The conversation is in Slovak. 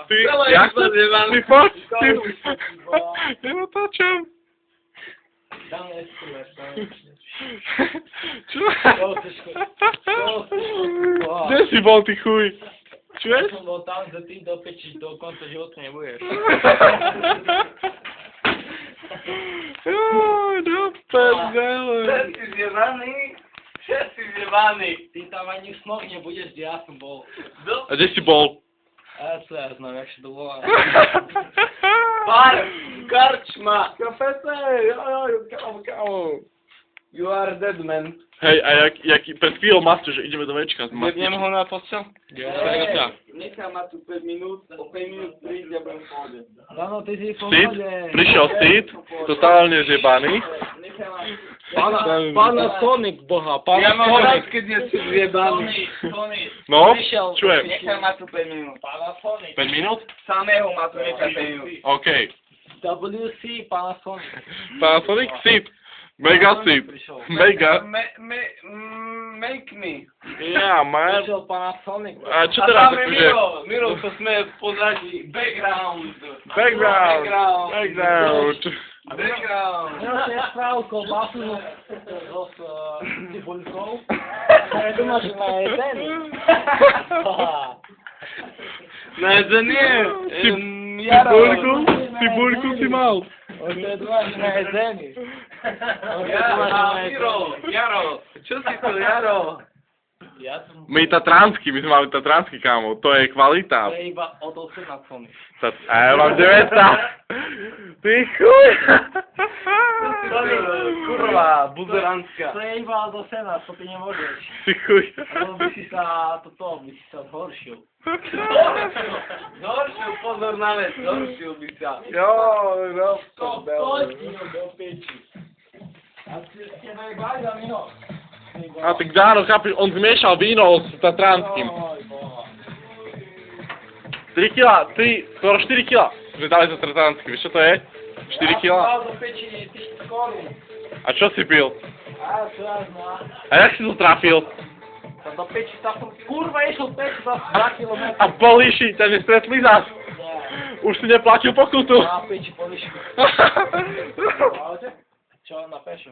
Ty, jak to? Ty poď, ty. Ja natáčam. Čo? Kde si bol, ty chuj? Čuješ? Ja som bol tam, že ty dopečíš do konca života nebudeš. Joj, do prdele. Všetci zjebaní. Všetci zjebaní. Ty tam ani v snoch nebudeš, kde ja som bol. A kde si bol? A ja znam, jak sa to volá. Bar, karčma, Kafete, kámo. you are dead man. Hej, a jak pred chvíľou mastu, že ideme do večka. Jebnem ho na postel? Nechám ma tu 5 minút, o 5 minút prísť a budem v pohode. Áno, ty si v Stid, pohode. prišiel Stid, totálne zjebaný. Pána Sonic, boha, Ja pána mám rád, Sonic. keď nie si zjebaný. No, Prišiel, čujem. Nechám ma tu 5 minút. Pána Sonic. 5 minút? Samého ma tu nechám 5 minút. OK. WC, pána Sonic. Panasonic, Stid. Mega Stid. Mega. Make me. Ja, man. Prišiel pána Sonic. A čo A teraz tam je akože? Miro, to sme v pozadí. Background. Background. Background. Background. Ja si je spravil kolbasu s cibulkou. Ja думаю, že na jedzenie. Na jedzenie. Cibulku si mal. On to je думаю, že na jedzenie. Jaro, čo si to, Jaro? Ja som... My tatransky, my sme mali tatransky, kámo. To je kvalita. To je iba od 18 Sonic. A ja mám 19. Ty chuj. Kurva, buzeranská. To je iba od 18, to ty nemôžeš. Ty chuj. Lebo by si sa zhoršil. Zhoršil, pozor na vec, zhoršil by sa. Jo, no. Do peči. A si ste najbáľa, Mino. A tak dáno, chápeš, on zmiešal víno s tatranským. 3 kila, skoro 4 kila. Sme dali za tatranský, vieš čo to je? 4 kila. Ja som dal do peči 1000 korún. A čo si pil? A čo ja znam. A jak si to trafil? Tam do peči, tak som kurva išiel peči za 2 kilometre. A políši, ťa nestretli zas. Už si neplatil pokutu. Na peči poliši. Čo na pešu?